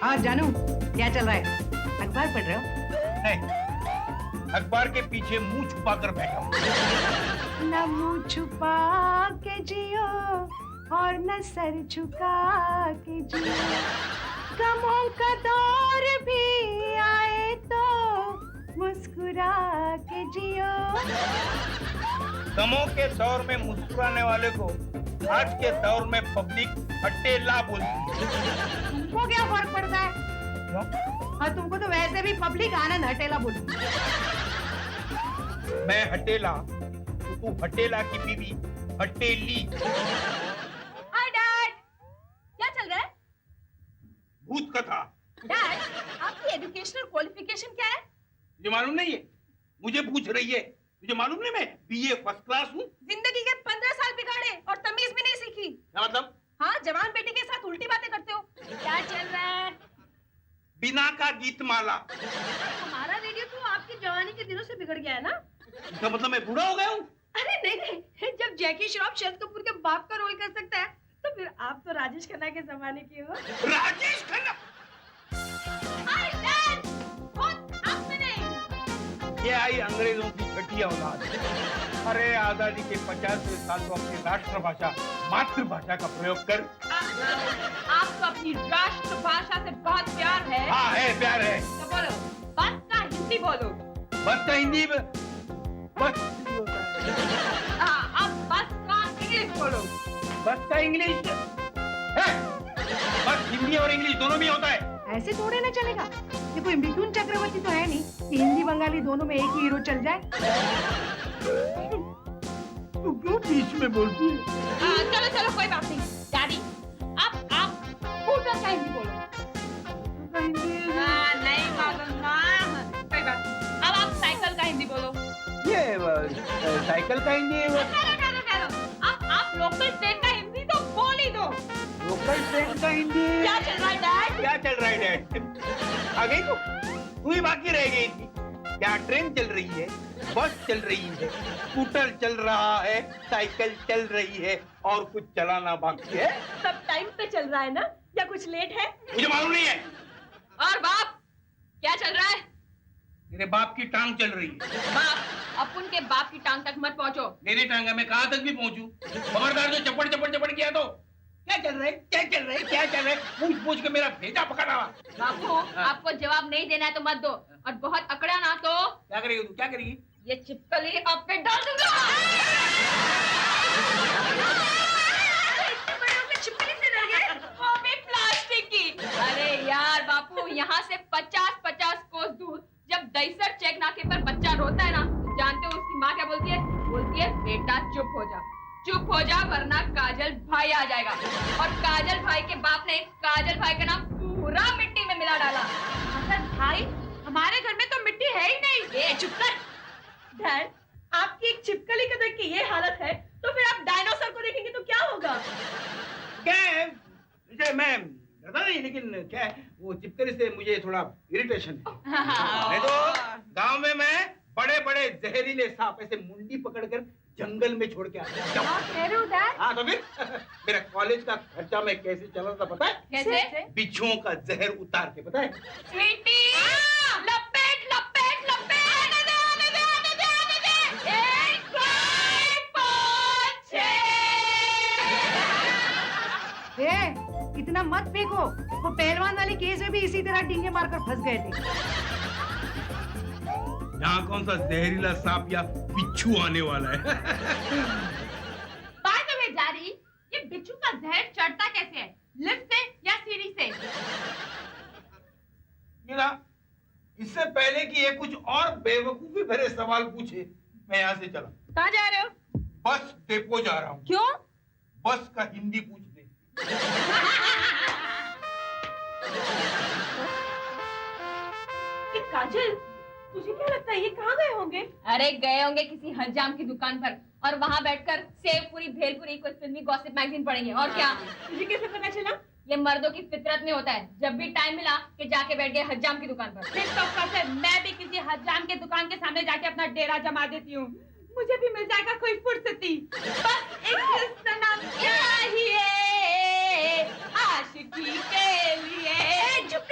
हाँ जानू, क्या चल रहा है? अखबार पढ़ रहे हो? नहीं, अखबार के पीछे मुंह छुपा कर बैठा हूँ। न मुंह छुपा के जियो और न सर झुका के जियो, गमों का दौर भी आए तो मुस्कुरा के जियो। गमों के दौर में मुस्कुराने वाले को आज के दौर में पब्लिक हटेला बोलती है। तुमको क्या फर्क पड़ता है? क्यों? हाँ, तुमको तो वैसे भी पब्लिक आनंद हटेला बोलती है। मैं हटेला तो तू हटेला की बीवी हटेली। हाय डैड, क्या चल रहा है? भूत कथा। डैड, आपकी एजुकेशनल क्वालिफिकेशन क्या है? तुझे मालूम नहीं है? मुझे पूछ रही है। तुझे मालूम नहीं मैं बीए फर्स्ट क्लास हूँ? जिंदगी के 15 साल बिगाड़े और तमीज भी नहीं सीखी। क्या मतलब? हाँ, जवान बेटी के साथ उल्टी बातें करते हो। क्या चल रहा है? बिना का गीत माला। हमारा रेडियो तो आपकी जवानी के दिनों से बिगड़ गया है ना? इसका मतलब मैं बूढ़ा हो गया हूँ? अरे नहीं नहीं, जब जैकी श्रॉफ शरद कपूर के बाप का रोल कर सकता है तो फिर आप तो राजेश खन्ना के जमाने के हो। Rajesh Khanna? Hi dad, what's happening? ये आई अंग्रेजों की घटिया औलाद। अरे आजादी के 50वें साल को अपनी राष्ट्रभाषा मातृभाषा का प्रयोग कर। आपको अपनी राष्ट्रभाषा से बहुत प्यार है। हाँ है, प्यार है। तो बोलो, बस का हिंदी बोलो। बस का हिंदी बस अब बस का इंग्लिश बोलो। बस का इंग्लिश है। बस हिंदी और इंग्लिश दोनों में होता है। ऐसे थोड़े ना चलेगा। ये कोई मिथुन चक्रवर्ती तो है नहीं कि हिंदी बंगाली दोनों में एक ही हीरो चल जाए। तू क्यों बीच में बोलती है? चलो चलो, कोई बात नहीं। डैडी, आप स्कूटर का हिंदी बोलो। नहीं मालूम ना, कोई बात नहीं। अब आप साइकिल का हिंदी बोलो। ये साइकिल का हिंदी आप लोकल ट्रेन का हिंदी तो बोल ही दो। लोकल ट्रेन का हिंदी क्या चल रहा है डैड? क्या चल रहा है डैड? आ गई तू ही बाकी रह गई थी। क्या ट्रेन चल रही है, बस चल रही है, स्कूटर चल रहा है, साइकिल चल रही है और कुछ चलाना बाकी है। सब टाइम पे चल रहा है ना, या कुछ लेट है? मुझे मालूम नहीं है। और बाप, क्या चल रहा है? मेरे बाप की टांग चल रही है। बाप, अपन के बाप की टांग तक मत पहुंचो। मेरी टांग है, मैं कहाँ तक भी पहुंचू? खबरदार, जो चपड़ चपड़ चपड़ किया तो क्या चल रहा है, क्या चल रहा है, क्या चल रहा है? पूछ पूछ के मेरा भेजा पकड़ा हुआ। बापू, आपको जवाब नहीं देना है तो मत दो, और बहुत अकड़ा ना तो क्या करेगी तू, क्या करेगी? ये चिपकली आप पे डाल दूंगा। चिपकली से डर गए? वो भी प्लास्टिक की। अरे यार बापू, यहाँ से 50-50 कोस दूर जब दहीसर चेक नाके पर बच्चा रोता है ना, तो जानते हो उसकी माँ क्या बोलती है? बोलती है, बेटा चुप हो जा, चुप हो जा, वरना काजल भाई आ जाएगा। और काजल भाई के बाप ने काजल भाई का नाम पूरा मिट्टी में मिला डाला। मतलब भाई, हमारे घर में तो मिट्टी है ही नहीं। ये चुप कर। डैड, आपकी एक छिपकली को देख के ये हालत है, तो फिर आप डायनासोर को देखेंगे तो क्या होगा? क्या है? मैं पता नहीं, लेकिन क्या है, वो चिपकली से मुझे थोड़ा इरिटेशन है। नहीं तो गांव में मैं बड़े बड़े जहरीले सांप ऐसे मुंडी पकड़कर जंगल में छोड़ के आता। हाँ तो फिर मेरा कॉलेज का खर्चा मैं कैसे चला था पता है? कैसे? बिच्छुओं का जहर उतार के, पता है? स्वीटी, लपेट लपेट लपेट। आने दे, आने दे, आने दे, आने दे। 1, 2, 5, 6। इतना मत फेंको। वो पहलवान वाले केस में भी इसी तरह डींगे मारकर फंस गए थे। यहाँ कौन सा जहरीला सांप या बिच्छू आने वाला है? बाय द वे जारी, ये बिच्छू का जहर चढ़ता कैसे है? लिफ्ट से या सीढ़ी से? मीरा, इससे पहले कि ये कुछ और बेवकूफी भरे सवाल पूछे, मैं यहाँ से चला। कहाँ जा रहे हो? बस डिपो जा रहा हूँ। क्यों? बस का हिंदी पूछने। काजल, तुझे क्या लगता है ये कहाँ गए होंगे? अरे गए होंगे किसी हजाम की दुकान पर, और वहाँ बैठकर सेवपुरी भेलपुरी कोई फिल्मी गॉसिप मैगजीन पढ़ेंगे। और क्या? तुझे कैसे पता चला? ये मर्दों की फितरत में होता है, जब भी टाइम मिला कि जाके बैठ गए हजाम की दुकान पर। तो मैं भी किसी हजाम के दुकान के सामने जाके अपना डेरा जमा देती हूँ, मुझे भी मिल जाएगा कोई फुर्सती। बस एक सनम चाहिए आशिकी के लिए। चुप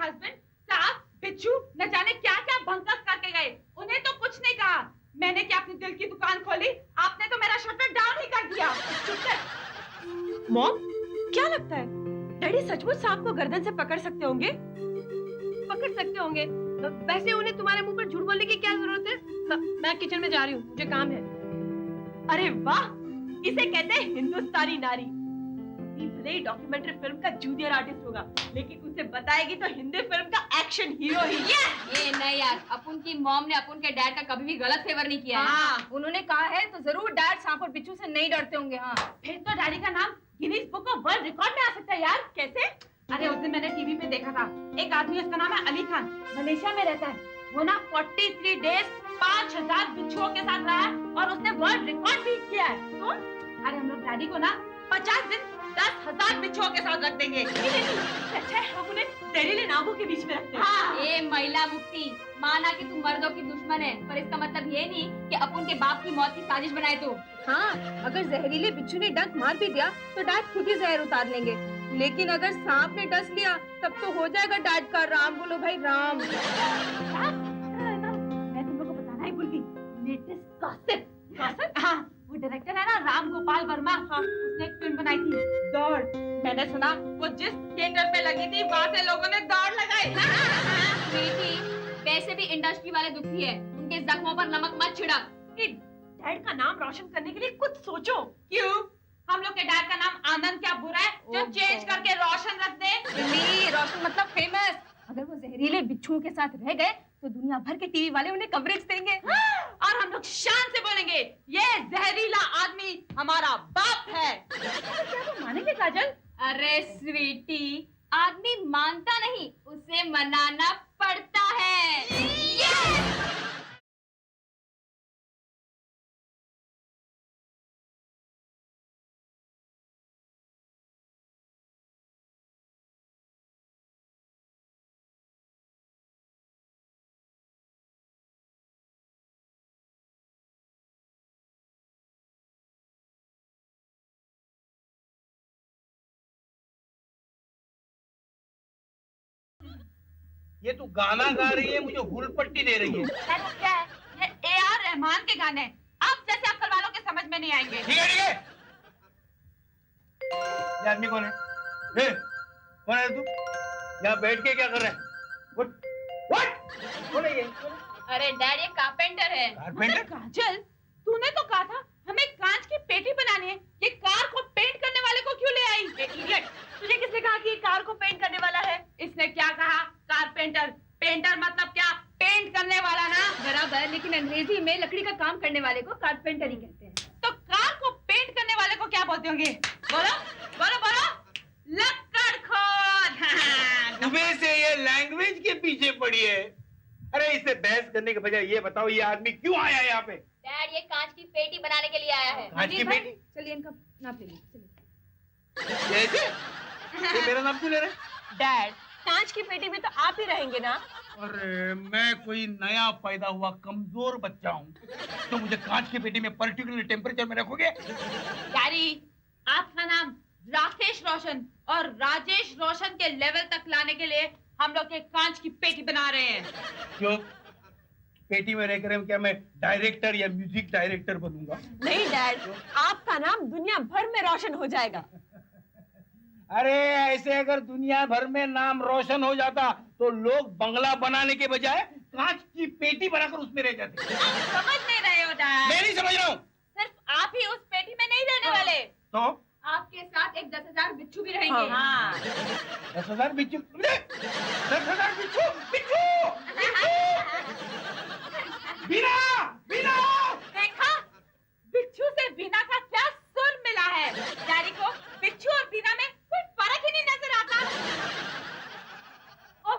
हस्बैंड साहब बिच्छू न जाने क्या क्या भंकस करके गए, उन्हें तो कुछ नहीं कहा, मैंने क्या अपनी दिल की दुकान खोली, आपने तो मेरा शटर डाउन ही कर दिया। मॉम, क्या लगता है डैडी सचमुच सांप को गर्दन से पकड़ सकते होंगे? पकड़ सकते होंगे, वैसे उन्हें तुम्हारे मुंह पर झूठ बोलने की क्या जरूरत है? मैं किचन में जा रही हूँ, मुझे काम है। अरे वाह, इसे कहते हैं हिंदुस्तानी नारी। भले ही डॉक्यूमेंट्री फिल्म का जूनियर आर्टिस्ट होगा, लेकिन उसे बताएगी तो हिंदी फिल्म का एक्शन हीरो ही। ये नहीं यार, अपन की मॉम ने अपन के डैड का कभी भी गलत फेवर नहीं किया है। हाँ। उन्होंने कहा है तो जरूर डैड सांप और बिच्छू से नहीं डरते होंगे। हाँ, फिर तो डैडी का नाम Guinness book of world record में आ सकता है यार। कैसे? अरे उस दिन मैंने टीवी पे देखा था, एक आदमी, उसका नाम है अली खान, मलेशिया में रहता है। वो ना 43 डेज 5000 बिच्छुओं के साथ रहा है और उसने वर्ल्ड रिकॉर्ड भी किया है। तो अरे हम लोग डैडी को ना 50 दिन 10,000 बिच्छुओं के साथ रख देंगे। अच्छा है हम उन्हें जहरीले नागों के बीच में रखते हैं। हाँ। ये महिला मुक्ति, माना कि तुम मर्दों की दुश्मन है, पर इसका मतलब ये नहीं कि अपन के बाप की मौत की साजिश बनाए। तो हाँ, अगर जहरीले बिच्छू ने डंक मार भी दिया तो डैड खुद ही जहर उतार लेंगे, लेकिन अगर सांप ने डस लिया तब तो हो जाएगा डैड का राम। बोलो भाई राम। मैं तुम लोग को बताना ही भूल गई, लेटेस्ट गॉसिप। हाँ, वो डायरेक्टर है ना राम गोपाल वर्मा, उसने एक फिल्म बनाई थी दौड़। मैंने सुना वो जिस थिएटर पे लगी थी वहाँ से लोगों ने दौड़ लगाई। बेटी, वैसे भी इंडस्ट्री वाले दुखी है, उनके जख्मों पर नमक मत छिड़क। डैड का नाम रोशन करने के लिए कुछ सोचो। क्यों? हम लोग के डैड का नाम आनंद क्या बुरा है जो चेंज करके रोशन रख दे? रोशन मतलब फेमस। अगर वो जहरीले बिच्छुओं के साथ रह गए तो दुनिया भर के टीवी वाले उन्हें कवरेज देंगे। और हम लोग शान से बोलेंगे ये जहरीला आदमी हमारा बाप है। क्या वो मानेंगे काजल? अरे स्वीटी, आदमी मानता नहीं, उसे मनाना पड़ता है। ये तू गाना गा रही है, मुझे हुल पट्टी दे रही है। वो क्या है? ये A.R. रहमान के गाने, अब जैसे अक्ल वालों के समझ में नहीं आएंगे। ठीक है, ठीक है। ये आदमी कौन है? कौन है तू? यहाँ बैठ के क्या कर रहा है? What? कौन है ये? अरे डैड, ये कारपेंटर है। कारपेंटर? काजल, तूने तो कहा था हमें कांच की पेटी बनानी है, ये कार को पेंट करने वाले को क्यों ले आई? इडियट, तुझे किसने कहा कि ये कार को पेंट करने वाला है? इसने क्या कहा? कारपेंटर। पेंटर मतलब क्या? पेंट करने वाला ना। बराबर, लेकिन अंग्रेजी में लकड़ी का काम करने वाले को कारपेंटर ही कहते हैं। तो कार को पेंट करने वाले को क्या बोलते होंगे? बोलो बोलो बोलो। लक्कड़ खोद। सुबह से ये लैंग्वेज के पीछे पड़ी है। अरे इससे बहस करने के बजाय ये बताओ, ये आदमी क्यों आया यहाँ पे? डैड, ये कांच की पेटी बनाने के लिए आया है। कांच की पेटी? चलिए इनका नाप ले लीजिए। कैसे? ये मेरा नाम क्यों ले रहे? डैड, कांच की पेटी में तो आप ही रहेंगे ना? अरे मैं कोई नया पैदा हुआ कमजोर बच्चा हूँ, तो मुझे कांच की पेटी में पर्टिकुलर टेम्परेचर में रखोगे? डैडी, आपका नाम राकेश रोशन और राजेश रोशन के लेवल तक लाने के लिए हम लोग एक कांच की पेटी बना रहे हैं। क्यों? पेटी में रहकर क्या मैं डायरेक्टर या म्यूजिक डायरेक्टर बनूंगा? नहीं डैड, आपका नाम दुनिया भर में रोशन हो जाएगा। अरे ऐसे अगर दुनिया भर में नाम रोशन हो जाता तो लोग बंगला बनाने के बजाय कांच की पेटी बनाकर उसमें रह जाते। आप समझ नहीं रहे हो डैड। मैं नहीं समझ रहा हूँ। सिर्फ आप ही उस पेटी में नहीं रहने वाले। तो आपके साथ एक 10,000 बिच्छू भी रहेंगे। हाँ। 10,000 बिच्छू? 10,000 बिच्छू? बिच्छू! बीना! बीना! देखा? बिच्छू से बीना का क्या सुर मिला है। डैडी को बिच्छू और बीना में कोई फर्क ही नहीं नजर आता। वो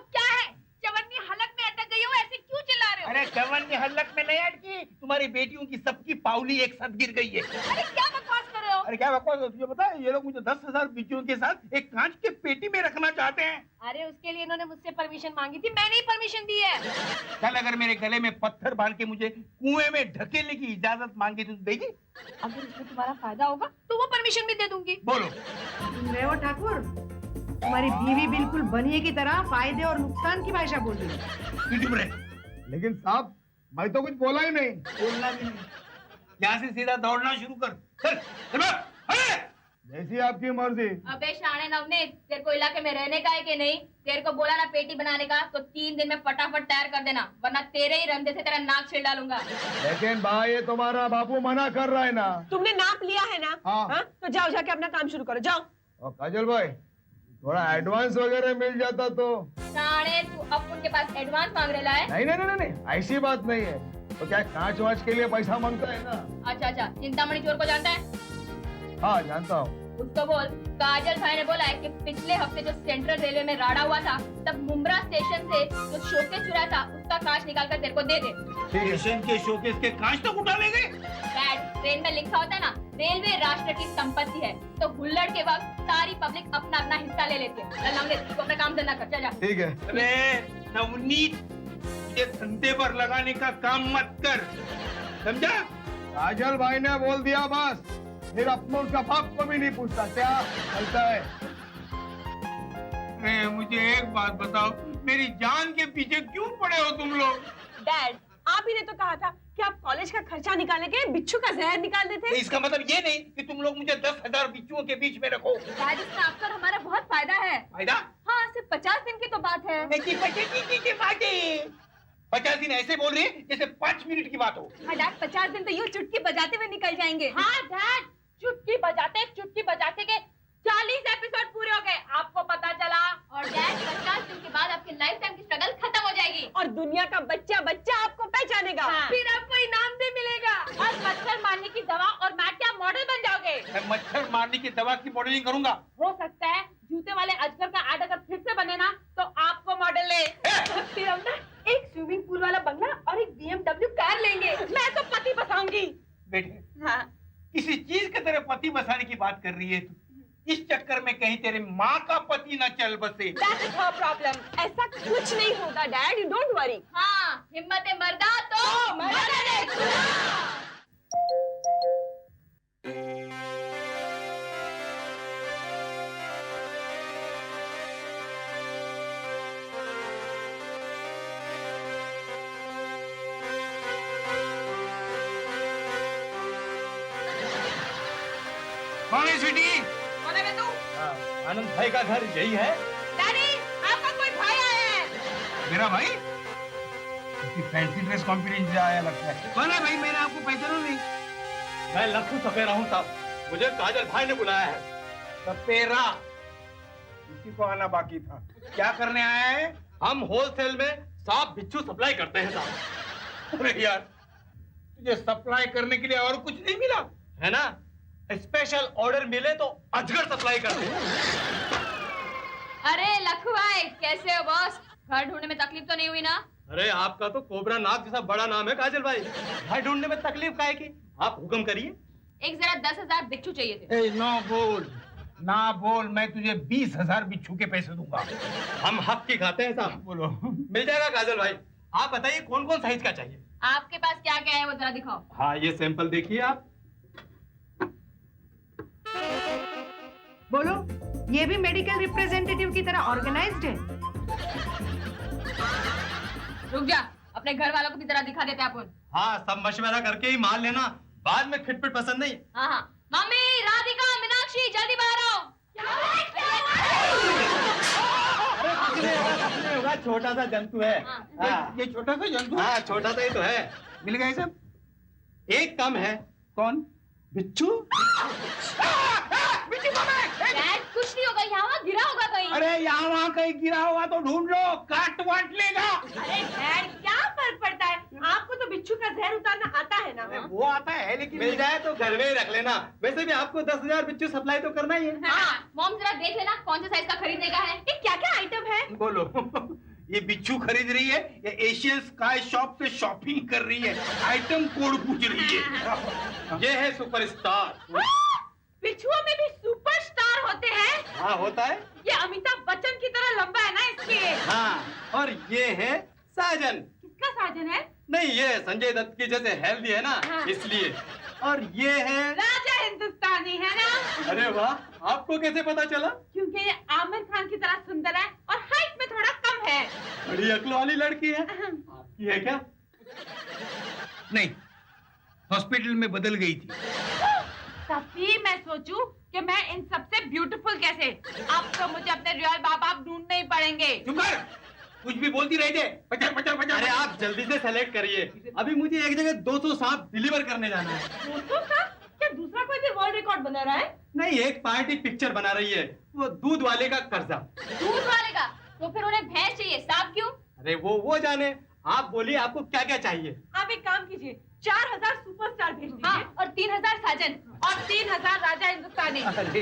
क्या है? चवन्नी हलक में अटक गई हो, ऐसे क्यों चिल्ला रहे हो? अरे चवन्नी हल्लक में नहीं अटकी, तुम्हारी बेटियों की सबकी पावली एक साथ गिर गई है। अरे क्या बकवास कर रहे हो? अरे क्या बकवास? तुझे पता है ये लोग मुझे 10,000 बिच्छुओं के साथ एक कांच के पेटी में रखना चाहते हैं। अरे उसके लिए इन्होंने मुझसे परमिशन मांगी थी, मैंने ही परमिशन दी है। कल अगर मेरे गले में पत्थर बांध के मुझे कुएं में ढकेलने की इजाजत मांगी तो देगी? अगर इसमें तुम्हारा फायदा होगा तो वो परमिशन भी दे दूंगी। बोलो। रहे हो ठाकुर, तुम्हारी बीवी बिल्कुल बनिए की तरह फायदे और नुकसान की भाषा बोल रही है। चुप रहे। लेकिन साहब मैं तो कुछ बोला ही नहीं। बोलना भी नहीं, यहाँ से सीधा दौड़ना शुरू कर। चल चल भाग, अरे! जैसी आपकी मर्जी। अबे शाणे नवनीत, तेरे को इलाके में रहने का है कि नहीं? तेरे को बोला ना पेटी बनाने का, तो 3 दिन में फटाफट तैयार कर देना, वरना तेरे ही रंधे से तेरा नाक छिल डालूंगा। लेकिन भाई ये तुम्हारा बापू मना कर रहा है ना। तुमने नाप लिया है ना? हाँ। तो जाओ जाके अपना काम शुरू करो, जाओ। और काजल भाई थोड़ा एडवांस वगैरह मिल जाता तो। शाणे, तू अब उनके पास एडवांस मांग रहा है? नहीं नहीं नहीं नहीं ऐसी बात नहीं है। तो क्या कांच वाच के लिए पैसा मांगता है ना। अच्छा अच्छा, चिंतामणि चोर को जानता है? हाँ जानता हूँ। उसको बोल काजल भाई ने बोला है कि पिछले हफ्ते जो सेंट्रल रेलवे में राडा हुआ था, तब मुंब्रा स्टेशन से जो शोकेस चुरा था उसका कांच निकाल कर तेरे को दे दे। स्टेशन के शोकेस के कांच तक उठा ले गए? डैड, ट्रेन में लिखा होता है ना, रेलवे राष्ट्र की संपत्ति है, तो हुल्लड़ के वक्त सारी पब्लिक अपना अपना हिस्सा ले लेती है। नवनीत, तू अपना काम धंधा कर, चल जा। ठीक है। अरे नवनीत, ये धंधे पर लगाने का काम मत कर, समझा? काजल भाई ने बोल दिया बस, फिर अपनों उसका बाप को भी नहीं पूछता। क्या चलता है? अरे मुझे एक बात बताओ, मेरी जान के पीछे क्यों पड़े हो तुम लोग? डैड, आप ही ने तो कहा था कि आप कॉलेज का खर्चा निकालने के बिच्छू का जहर निकाल देते। इसका मतलब ये नहीं कि तुम लोग मुझे 10,000 बिच्छुओं के बीच में रखो। डैड, इसमें आपका और हमारा बहुत फायदा है। फायदा? हाँ, सिर्फ 50 दिन की तो बात है। 50 दिन ऐसे बोल रही है जैसे 5 मिनट की बात हो। हाँ डैड, 50 दिन तो यूँ चुटकी बजाते हुए निकल जाएंगे। हाँ डैड, चुटकी बजाते के 40 एपिसोड पूरे हो गए, आपको पता चला? और डैड, 50 दिन के बाद आपके लाइफ टाइम की स्ट्रगल खत्म हो जाएगी और दुनिया का बच्चा बच्चा आपको पहचानेगा। हाँ। फिर आपको इनाम भी मिलेगा। और मच्छर मारने की दवा और मैट क्या मॉडल बन जाओगे। मैं मच्छर मारने की दवा की मॉडलिंग करूंगा। हो सकता है जूते वाले अजगर का ऐड अगर फिर से बने ना, तो आपको मॉडल ले। फिर हम ना एक स्विमिंग पूल वाला बंगला और एक BMW कार लेंगे। मैं तो पति बसाऊंगी। बेटे, हाँ। किसी चीज के तेरे पति बसाने की बात कर रही है तू। इस चक्कर में कहीं तेरे माँ का पति न चल बसे। That is her problem. ऐसा कुछ नहीं होगा डैड, you don't worry. हाँ, हिम्मत मर्दा तो मर्द खुदा। कौन है स्वीटी? कौन है बे तू? आनंद भाई का घर यही है। डैडी, आपका कोई भाई आया है। मेरा भाई? फैंसी ड्रेस कॉम्पिटिशन से आया लगता है। कौन है भाई? मैंने आपको पहचाना नहीं। मैं लखू सपेरा हूँ साहब, मुझे काजल भाई ने बुलाया है। सपेरा? किसी को आना बाकी था। क्या करने आया है? हम होलसेल में सांप बिच्छू सप्लाई करते हैं साहब। अरे यार, तुझे सप्लाई करने के लिए और कुछ नहीं मिला है ना? स्पेशल ऑर्डर मिले तो अजगर सप्लाई करते हैं। अरे लखू भाई, कैसे हो बॉस? घर ढूंढने में तकलीफ तो नहीं हुई ना? अरे आपका तो कोबरा नाग जैसा बड़ा नाम है काजल भाई, भाई ढूंढने में तकलीफ काहे की? आप हुक्म करिए। एक जरा 10,000 बिच्छू चाहिए थे। ए, ना बोल, मैं तुझे 20,000 बिच्छू के पैसे दूंगा। हम हक की खाते हैं साहब। बोलो। मिल जाएगा काजल भाई। आप बताइए कौन कौन साइज का चाहिए? आपके पास क्या क्या है वो जरा दिखाओ। हाँ ये सैंपल देखिए आप। बोलो, ये भी मेडिकल रिप्रेजेंटेटिव की तरह ऑर्गेनाइज्ड है? रुक जा, अपने घर वालों को भी जरा दिखा देते अपन। हाँ सब मशवरा करके ही माल लेना, बाद में खिटपिट पसंद नहीं। हाँ हाँ, मम्मी, राधिका, मीनाक्षी, जल्दी बाहर आओ। होगा, छोटा सा जंतु है। हाँ। ये छोटा सा जंतु? हाँ छोटा सा ही तो है। मिल गए सब? एक कम है। कौन? बिच्छू। डैड, कुछ नहीं होगा, यहाँ वहाँ गिरा होगा कहीं। अरे यहाँ वहाँ कहीं गिरा होगा तो ढूंढ लो, काट वाट लेगा। अरे डैड, क्या फर्क पड़ता है? आपको तो बिच्छू का जहर उतारना आता है ना? वो आता है लेकिन मिल जाए तो घर में ही रख लेना। वैसे भी आपको 10,000 बिच्छू सप्लाई तो करना ही है। हाँ, मॉम जरा देख लेना कौन से साइज का खरीदने का है। ये क्या क्या आइटम है? बोलो। ये बिच्छू खरीद रही है या एशियन स्काई शॉप से शॉपिंग कर रही है? आइटम कोड पूछ रही है। ये है सुपरस्टार। बिच्छुओं में भी सुपरस्टार होते हैं? हाँ होता है। ये अमिताभ बच्चन की तरह लंबा है ना इसलिए। हाँ और ये है साजन। किसका साजन है? नहीं, ये संजय दत्त की जैसे हेल्दी है ना, हाँ। इसलिए। और ये है राजा हिंदुस्तानी, है ना? अरे वाह, आपको कैसे पता चला? क्योंकि ये आमिर खान की तरह सुंदर है और हाइट में थोड़ा कम है। बड़ी अक्ल वाली लड़की है। आपकी है क्या? नहीं, हॉस्पिटल में बदल गई थी। तभी मैं सोचूं कि मैं इन सबसे ब्यूटीफुल कैसे। अब तो मुझे अपने रियल बाप बाप ढूंढने ही पड़ेंगे। चुप कर, कुछ भी बोलती रही थे। पचर पचर पचर। अरे आप जल्दी से सेलेक्ट करिए, अभी मुझे एक जगह 200 सांप डिलीवर करने जाना है। दोस्तों का क्या दूसरा कोई भी वर्ल्ड रिकॉर्ड बना रहा है? नहीं, एक पार्टी पिक्चर बना रही है, वो दूध वाले का कर्जा। दूध वाले का? तो फिर उन्हें भैंस चाहिए, सांप क्यों? अरे वो जाने। आप बोलिए आपको क्या क्या चाहिए? आप एक काम कीजिए, 4000 सुपरस्टार भेज दीजिए। हाँ, और 3000 साजन। और 3000 राजा हिंदुस्तानी। अरे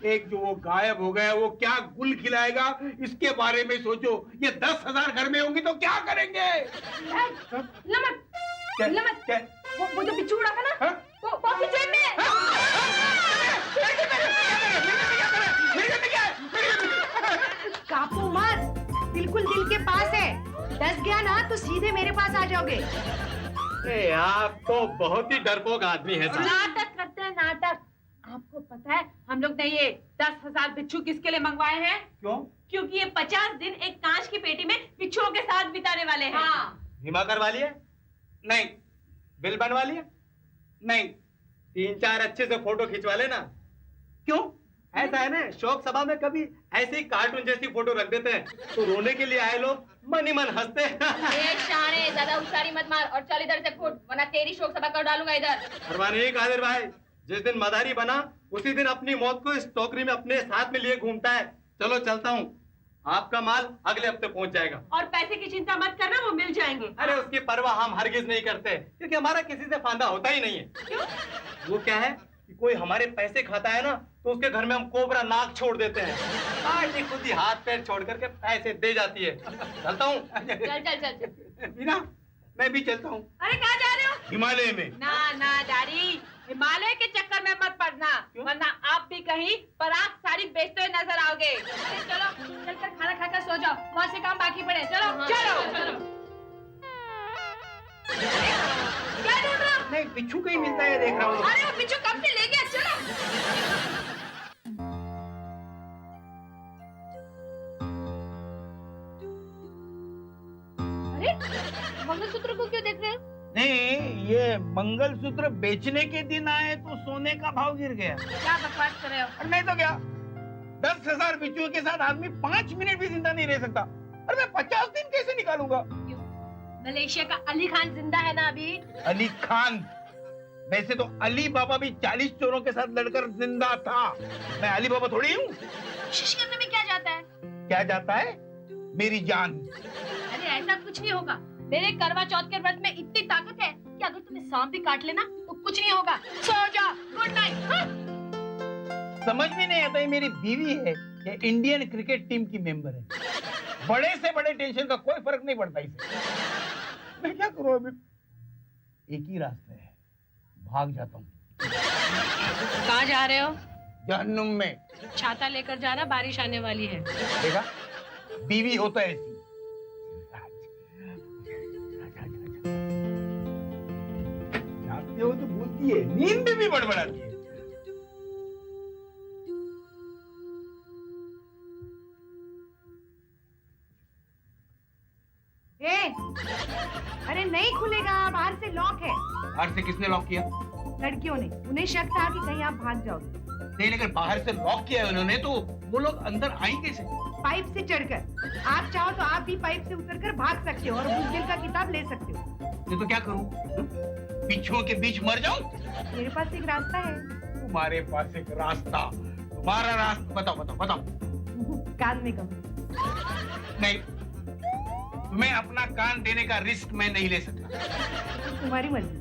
एक जो वो गायब हो गया, वो क्या गुल खिलाएगा, इसके बारे में सोचो। ये 10,000 घर में होंगी तो क्या करेंगे? नमक क्या? नमक क्या? वो जो बिच्छू उड़ा था ना, हाँ? वो आपकी जेब में है। कापू मत, बिल्कुल दिल के पास है। डस गया ना तो सीधे मेरे पास आ जाओगे। अरे आप तो बहुत ही डरपोक आदमी है साहब। नाटक करते हैं, नाटक। आपको पता है हम लोग ने ये 10,000 बिच्छू किसके लिए मंगवाए हैं? क्यों? क्योंकि ये 50 दिन एक कांच की पेटी में बिच्छुओं के साथ बिताने वाले हैं। हाँ। बीमा करवा लिया? नहीं। बिल बनवा लिया? नहीं। 3-4 अच्छे से फोटो खिंचवा लेना। क्यों? ऐसा है ना, शोक सभा में कभी ऐसे ही कार्टून जैसी फोटो रख देते हैं तो रोने के लिए आए लोग मन ही मन हंसते हैं। ए शाने, ज्यादा उछारी मत मार और चल इधर से फुट, वरना तेरी शोक सभा कर डालूंगा इधर। परवाह नहीं कादिर भाई, जिस दिन मदारी बना उसी दिन अपनी मौत को इस टोकरी में अपने साथ में लिए घूमता है। चलो चलता हूँ, आपका माल अगले हफ्ते पहुँच जाएगा। और पैसे की चिंता मत करना, वो मिल जाएंगे। अरे उसकी परवाह हम हरगिज नहीं करते, क्योंकि हमारा किसी से फायदा होता ही नहीं है। क्यों? वो क्या है कि कोई हमारे पैसे खाता है ना, तो उसके घर में हम कोबरा नाक छोड़ देते हैं। पार्टी खुद ही हाथ पैर छोड़ करके पैसे दे जाती है। चलता हूँ। चल चल चल चल। मीना, मैं भी चलता हूँ। अरे कहाँ जा रहे हो? हिमालय में। ना ना डैडी, हिमालय के चक्कर में मत पड़ना, वरना आप भी कहीं पराग साड़ी बेचते हुए नजर आओगे। चलो चलकर खाना खाकर सो जाओ, बहुत से काम बाकी पड़े। चलो चलो। क्या ढूंढ रहे हो? नहीं, बिच्छू कहीं मिलता है, देख रहा हूँ। अरे वो बिच्छू कब से ले गया, चलो। अरे मंगलसूत्र को क्यों देख रहे हो? नहीं, ये मंगलसूत्र बेचने के दिन आए तो सोने का भाव गिर गया। क्या बकवास कर रहे हो? और नहीं तो क्या, 10,000 बिच्छुओं के साथ आदमी 5 मिनट भी जिंदा नहीं रह सकता। और मैं 50 दिन कैसे निकालूंगा? मलेशिया का अली खान जिंदा है ना अभी? अली खान? वैसे तो अली बाबा भी 40 चोरों के साथ लड़कर जिंदा था। मैं अली बाबा थोड़ी हूँ। कोशिश करने में क्या जाता है? क्या जाता है? मेरी जान। अरे ऐसा कुछ नहीं होगा। मेरे करवा चौथ के व्रत में इतनी ताकत है कि अगर तुम्हें सांप भी काट लेना तो कुछ नहीं होगा। सो जा, गुड नाइट। समझ में नहीं आता, ये मेरी बीवी है, ये इंडियन क्रिकेट टीम की मेंबर है। बड़े से बड़े टेंशन का कोई फर्क नहीं पड़ता इसे। मैं क्या करूं अभी? एक ही रास्ता है, भाग जाता हूँ। कहाँ जा रहे हो? जहन्नुम में। छाता लेकर जाना, बारिश आने वाली है। देखा, बीवी होता है ऐसी। जागते हो तो बोलती है, नींद में भी बड़बड़ाती है। ए, अरे नहीं खुलेगा, बाहर से लॉक है। बाहर से किसने लॉक किया? लड़कियों ने, उन्हें शक था कि कहीं आप भाग जाओगे। नहीं, लेकिन बाहर से लॉक किया है उन्होंने, तो वो लोग अंदर आएंगे कैसे? पाइप से चढ़कर। आप चाहो तो आप भी पाइप से उतरकर भाग सकते हो और बुज़दिल का किताब ले सकते हो। ये तो क्या करूं? बिच्छुओं के बीच मर जाऊं? मेरे पास एक रास्ता है। तुम्हारे पास एक रास्ता? तुम्हारा रास्ता बताओ बताओ बताओ। कान में कम। नहीं, तुम्हें अपना कान देने का रिस्क मैं नहीं ले सकता। तुम्हारी मर्जी।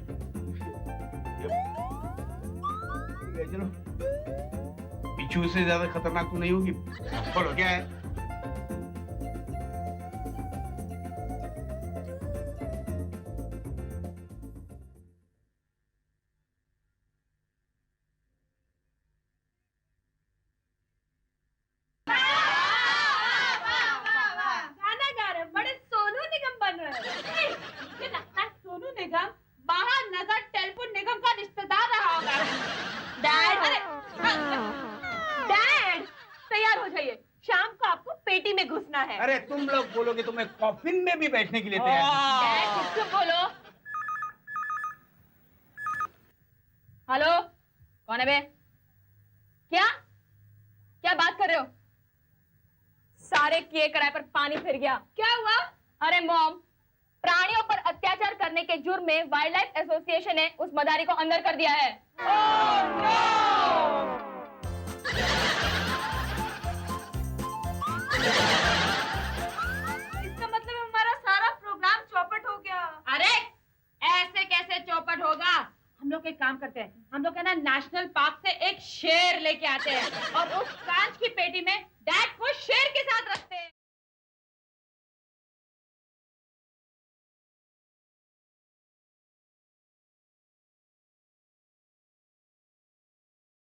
ठीक है, चलो। बिच्छू से ज्यादा खतरनाक तो नहीं होगी। बोलो क्या है? गाना गा रहे, बड़े सोनू निगम बन रहे अरे तुम लोग बोलोगे तो मैं कॉफिन में भी बैठने के लिए तैयार हूं। डैड चुप बोलो। हेलो, कौन है बे? क्या क्या बात कर रहे हो? सारे किए कराए पर पानी फिर गया। क्या हुआ? अरे मॉम, प्राणियों पर अत्याचार करने के जुर्म में वाइल्ड लाइफ एसोसिएशन ने उस मदारी को अंदर कर दिया है। इसका मतलब हमारा सारा प्रोग्राम चौपट हो गया। अरे ऐसे कैसे चौपट होगा? हम लोग एक काम करते हैं, हम लोग है ना नेशनल पार्क से एक शेर लेके आते हैं और उस कांच की पेटी में डैड को शेर के साथ रखते हैं।